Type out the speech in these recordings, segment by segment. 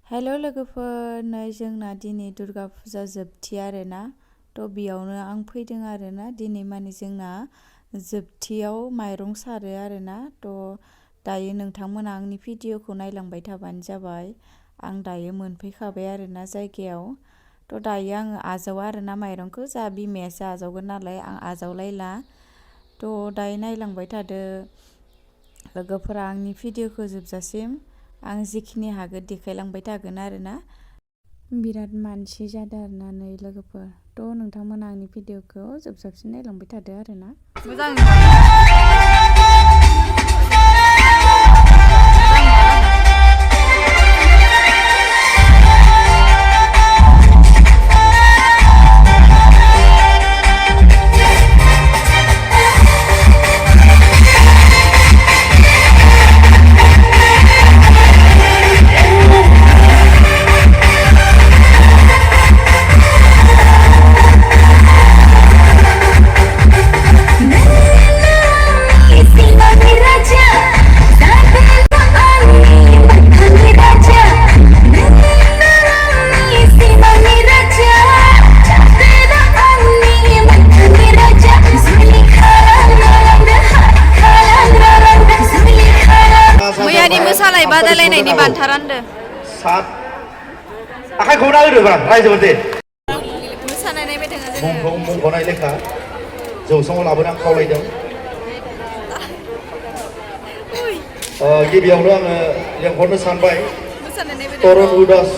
हेल' लोगोफोर, नै जोंना दिनै दुर्गा फुजा जोबथि आरोना। थ' बेयावनो आं फैदों आरोना। दिनै माने जोंना जोबथियाव माइरं सारो आरोना। थ' दायो नोंथांमोना आंनि भिडिअखौ नायलांबाय थाबानो जाबाय। आं दायो मोनफैखाबाय आरोना जायगायाव। थ' दायो आङो आजावा आरोना माइरंखौ। जा बिमायासो आजावगोन नालाय आं आजावलायला। थ' दायो नायलांबाय थादो लोगोफोरा आंनि भिडिअखौ जोबजासिम। आं जिखिनि हागोन देखायलांबाय थागोन आरोना। बिराद मानसि जादों आरोना नै लोगोफोर। थ' नोंथांमोना आंनि भिडिअखौ जोबजासिम नायलांबाय थादो आरोना। मोजां मोसानाय बादायलायनायनि बान्था रानदो। आखाइखौ होदोब्रा रायजोफोर मोसानाय नायबाय दोङो जोङो मुंख'नाय लेखा जौसाङाव लाबोनो आं खावलायदों। गिबियावनो आङो लेंहरनो सानबाय तरुन उदास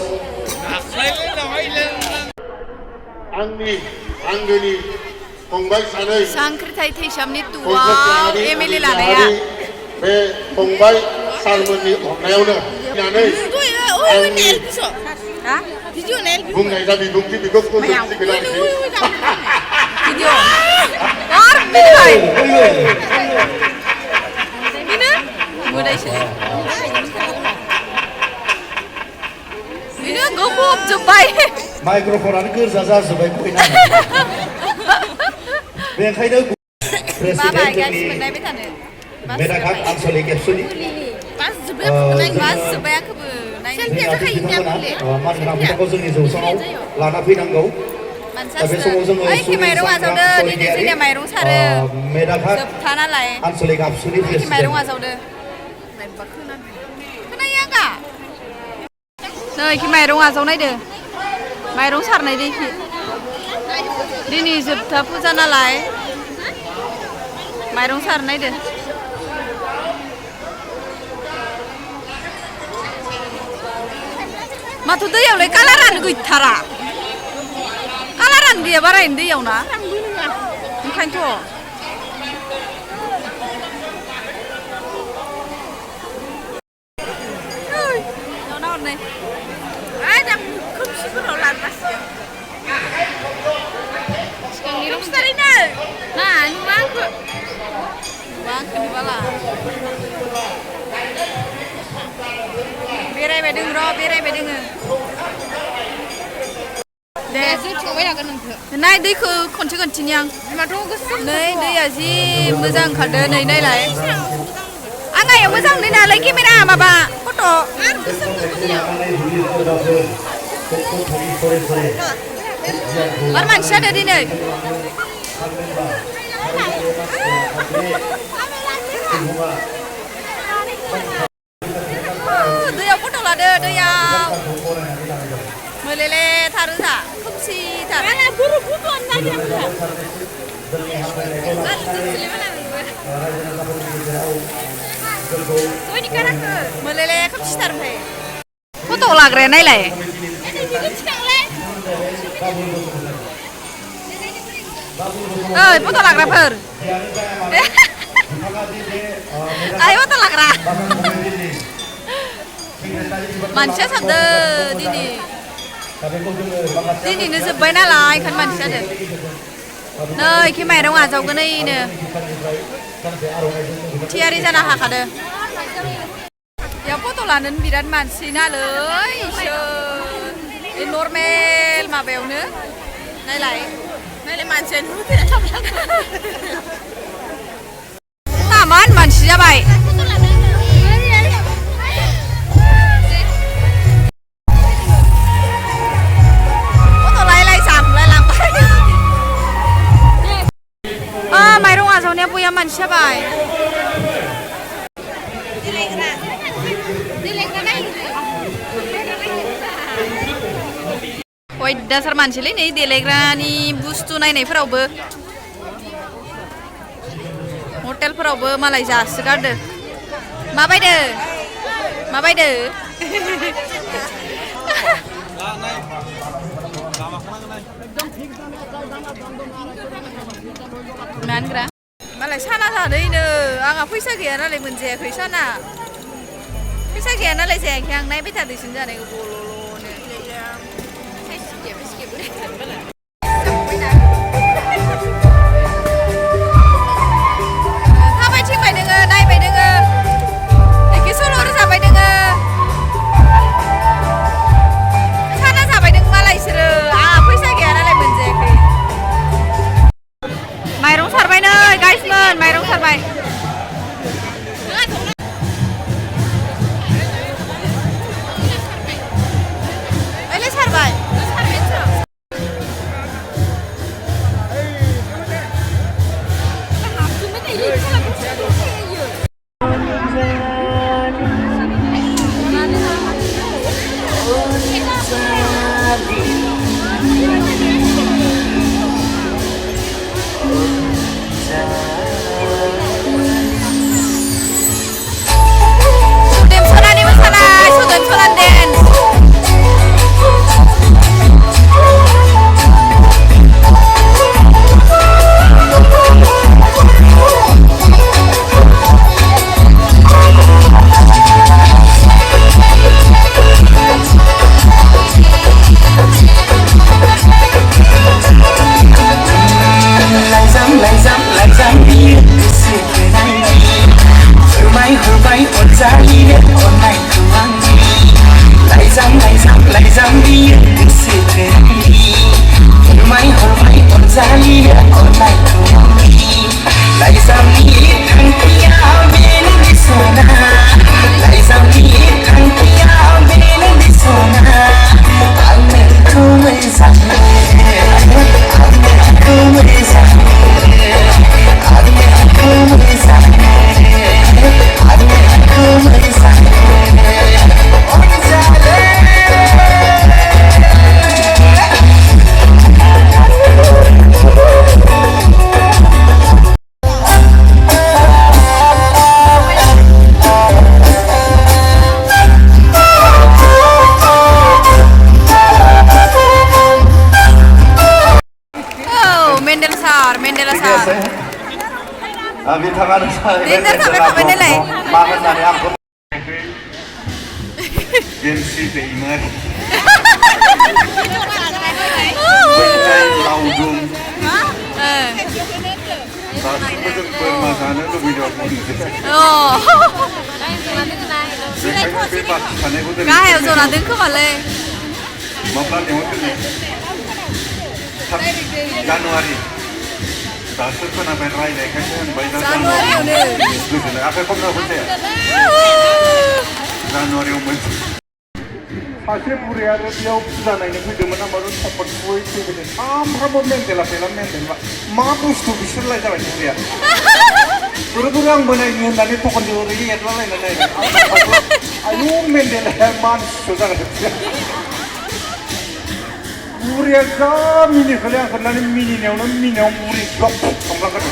आंनि आंगोनि फंबाय सानै सांख्रिथाय थैसामनि तुआव एमएलए लानाया बे फंबाय सारमोननि अननायावनो बुंनाय जा बिबुंथि बेखौ फोजोबसिगोन आरोखि। माइक्र'फनानो गोरजा जाजोब्बाय बेखायनो मेदाघाट आनसलिक एबसुनि मानगोनां बिथांखौ जोंनि जौसाङाव लाना फैनांगौ। दा बे समाव जोङो मेदाघाट आनसलिक एबसुनि नै इखि माइरं आजावनायदो माइरं सारनाय दैखि दिनै जोबथा फुजा नालाय माइरं सारनायदो। माथो दैयावलाय कालारानो गैथारा। कालारानो गैया बारायनो दैयाव ना ओंखायनोथ'। बेरायबाय दों र' बेरायबाय दोङो दे नाय दैखौ खनसे खनसेनि आं नै दैया जि मोजां ओंखारदो नै नायलाय आंनिया मोजां दै नालाय केमेरा माबा फट' मार मानसि जादो दिनै दैयाव फट' लादो दैयाव मोलेले थारोजा खोमसिथार मोलेले खोमसिथार ओमफ्राय फट' लाग्राया नायलाय ओइ फट' लाग्राफोर आइ फट' लाग्रा मानसिया साबदो दिनैनो जोब्बाय नालाय ओंखायनो मानसि जादों। नै इखि माइरं आजावगोन ओइनो थियारि जाना हाखादो। बेयाव फट' लानोनो बिराद मानसि नालै इसोर नर्मेल माबायावनो नायलाय मानसियानो तामान मानसि जाबाय। जाबाय अयदासार मानसिलै नै देलायग्रानि बुस्थु नायनायफोरावबो हटेलफोरावबो मालाय जासोगारदो माबायदो माबायदो मानग्रा मालाय साना जादोंनो आंहा फैसा गैया नालाय मोनजायाखै साना फैसा गैया नालाय जायाखै आं नायबाय थादोंसिन जानायखौ गल'ल'नो थाबायथिंबाय नोङो नायबाय नोङो एखे सल' रोजाबाय नोङो साना जाबाय नों मालाय इसोरो आंहा फैसा गैया नालाय मोनजायाखै माइरं सारबाय नै गाइसमोन माइरं सारबाय ओइलाय सारबाय बिथाङानो मा होननानै आंखौ जेनसि दैमोन लावदुम दासिमबो जों बोरमा जानो लुबैदों बेखायनो बे बाथि थानायखौ जों गाहायाव जना दोनखोमालै माब्ला लेंहरदों जानुवारि दासो खोनाबाय रायलायखायसो होनबाय जानुवारियावनो गोजोननाय आखाइ खमना खनसे जानुवारियाव मोनसे सासे बुरैया आरो बेयाव फुजा नायनो फैदोंमोन आंबो सम्पदखौै फैदों सामफ्रामबो मेन्देला फैला मेन्देला मा बुस्थु बिसोरलाय जाबाय बुरैया बुरै आंबो नायनो होननानै थखनजों ओरै एरलालायनानै आयु मेन्देलाया मानसिसो जागोन बुरैया जा मिनिखोलै आं खोन्थानो मिनिनायाव बुरै ग्लब खालामलांगोन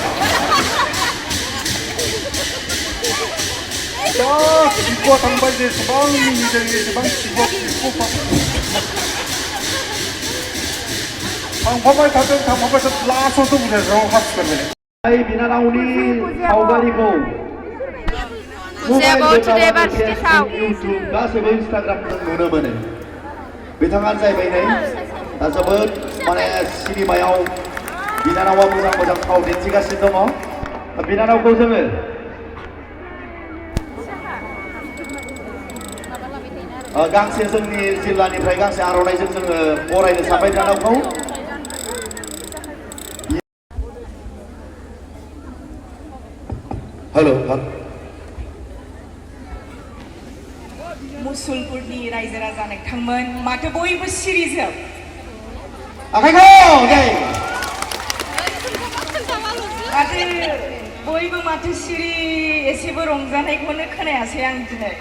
जा सिगुआ थांबाय जेसेबां मिनिदों एसेबां सिगुआ थांफाबाय थादों लास्टआवसो बुरैया हासिगोन बिनानावनि सावगारिखौ इउटुब गासैबो इन्सटाग्रामजों नुनो मोनो बिथाङानो जाहैबाय नै दा जोबोद माने सिनेमायाव बिनानावा मोजां फाव दिन्थिगासिनो दङ बिनानावखौ जोङो गांसे जोंनि जिल्लानिफ्राय गांसे आर'नाइजों जोङो बरायनो सानबाय बिनानावखौ हेल' मुसलपुरनि रायजो राजा नोंथांमोन माथो बयबो सिरिजोब आखाइखौ दे माथो बयबो माथो सिरि एसेबो रंजानायखौनो खोनायासै आं दिनै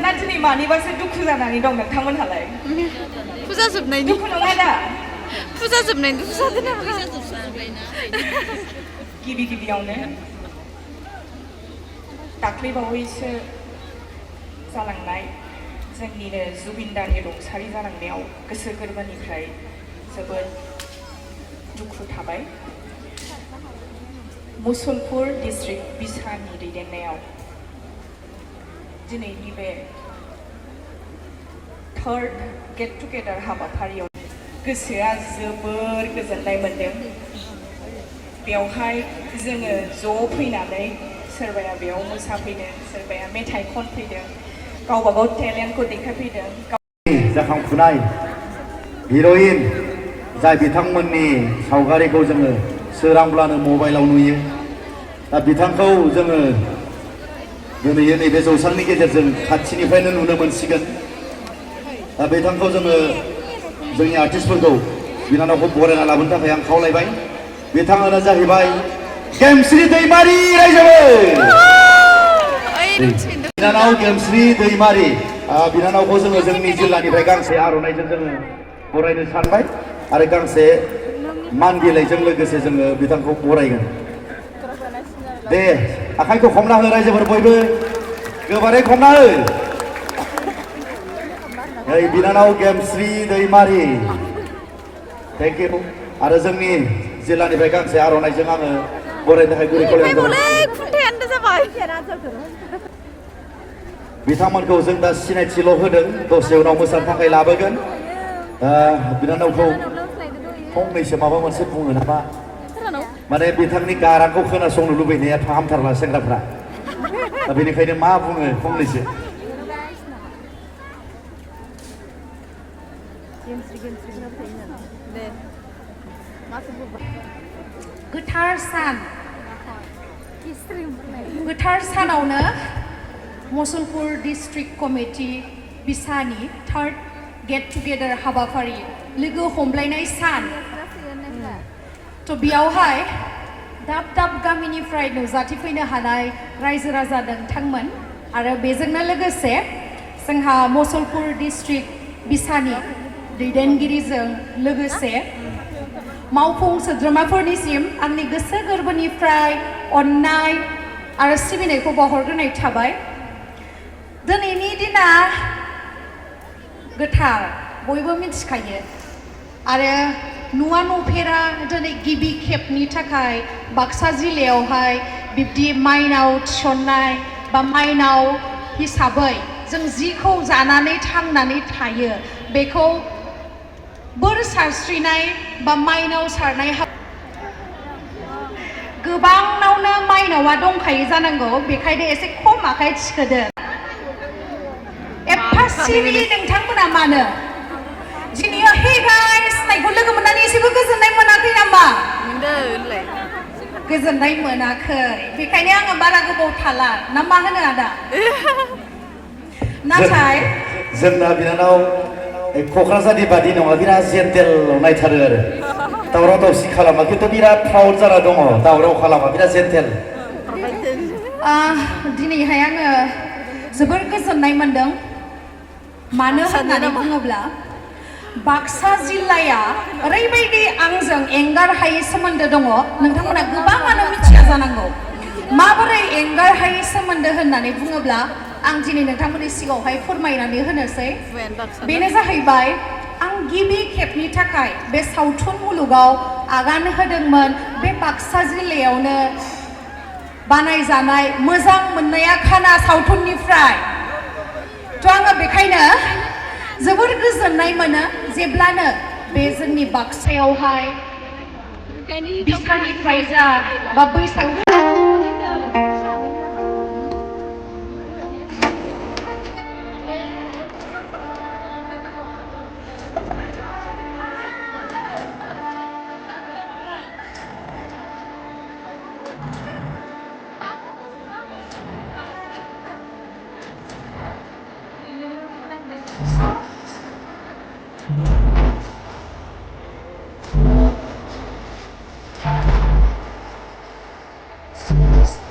ना दिनै मानिबासो दुखु जानानै दं नोंथांमोनहालाय फुजा जोबनायनि दुखु नङा दा फुजा जोबनायनि दुखु जादों नामा गिबि गिबियावनो दाख्लैबावैसो जालांनाय जोंनिनो जुबिनदानि रुंसारि जालांनायाव गोसो गोरबोनिफ्राय जोबोद दुखु थाबाय मुसलपुर डिस्ट्रिक्ट बिसानि दैदेननायाव दिनैनि बे थार्ड गेट टुगेदार हाबाफारियाव गोसोआ जोबोर गोजोननाय मोन्दों बेवहाय जोङो ज' फैनानै सोरबाया बेयाव मोसाफैदों सोरबाया मेथाइ खनफैदों गावबा गाव टेलेन्टखौ देखायफैदों जाखांफुनाय हिर'इन जाय बिथांमोननि सावगारिखौ जोङो सोरांब्लानो मबाइलाव नुयो दा बिथांखौ जोङो दिनै नैबे जौसांनि गेजेरजों खाथिनिफ्रायनो नुनो मोनसिगोन दा बिथांखौ जोङो जोंनि आर्टिस्टफोरखौ बिनानावखौ बरायना लाबोनो थाखाय आं खावलायबाय बिथाङानो जाहैबाय गेमस्रि दैमारि रायजोफोर बिनानाव गेमस्रि दैमारि बिनानावखौ जोङो जोंनि जिल्लानिफ्राय गांसे आर'नाइजों जोङो बरायनो सानबाय आरो गांसे मान बिलाइजों लोगोसे जोङो बिथांखौ बरायगोन दे आखाइखौ हमना हो रायजोफोर बयबो गोबारै हमना हो नै बिनानाव गेमस्रि दैमारि थेंक इउ आरो जोंनि जिल्लानिफ्राय गांसे आर'नाइजों आङो बरायनो थाखाय गुरै खावलायनाय बिथांमोनखौ जों दा सिनायथिल' होदों दसे उनाव मोसानो थाखाय लाबोगोन बिनानावखौ फंनैसो माबा मोनसे बुङो नामा माने बिथांनि गारांखौ खोनासंनो लुबैनाया फाहामथारला सेंग्राफ्रा दा बेनिखायनो मा बुङो फंनैसो गोथार सानावनो मुसलपुर डिस्ट्रिक्ट कमिटि बिसानि थार्ड गेट टुगेदार हाबाफारि लोगो हमलायनाय सान थ' बेयावहाय दाब दाब गामिनिफ्राय नुजाथिफैनो हानाय रायजो राजा नोंथांमोन आरो बेजोंनो लोगोसे जोंहा मुसलपुर डिस्ट्रिक्ट बिसानि दैदेनगिरिजों लोगोसे मावफुं सोद्रोमाफोरनिसिम आंनि गोसो गोरबोनिफ्राय अननाय आरो सिबिनायखौ बावहरग्रोनाय थाबाय दिनैनि दिना गोथार बयबो मिथिखायो आरो नुवा नुफेरा दिनै गिबि खेबनि थाखाय बाक्सा जिल्लायावहाय बिब्दि माइनाव थिसननाय बा माइनाव हिसाबै जों जिखौ जानानै थांनानै थायो बेखौ बोर सारस्रिनाय बा माइनाव सारनाय गोबांनावनो माइनावा दंखायो जानांगौ बेखायनो एसे खम आखाइ थिखोदो एफा सिरि नोंथांमोना मानो दिनैयो हे गाइस नायखौ लोगो मोननानै एसेबो गोजोननाय मोनाखै नामा गोजोननाय मोनाखै बेखायनो आङो बारा गोबाव थाला ना मा होनो आदा नाथाय जोंना बिनानाव क'क्राझारनि बादि नङा बिराद जेन्टेल नायथारो आरो दावराव दावसि खालामा खिन्थु बिराद प्राउड जाना दङ दावराव खालामा बिराद जेन्टेल दिनैहाय आङो जोबोर गोजोननाय मोनदों मानो होननानै बुङोब्ला बाक्सा जिल्लाया ओरैबायदि आंजों एंगार हायै सोमोन्दो दङ नोंथांमोना गोबाङानो मिथिया जानांगौ माबोरै एंगार हायै सोमोन्दो होननानै बुङोब्ला आं दिनै नोंथांमोननि सिगाङावहाय फोरमायनानै होनोसै बेनो जाहैबाय आं गिबि खेबनि थाखाय बे सावथुन मुलुगाव आगान होदोंमोन बे बाक्सा जिल्लायावनो बानायजानाय मोजां मोननाया खाना सावथुननिफ्राय थ' आङो बेखायनो जोबोर गोजोननाय मोनो जेब्लानो बे जोंनि बाक्सायावहाय बिसानिफ्राय जा बा बैसागु Thank you.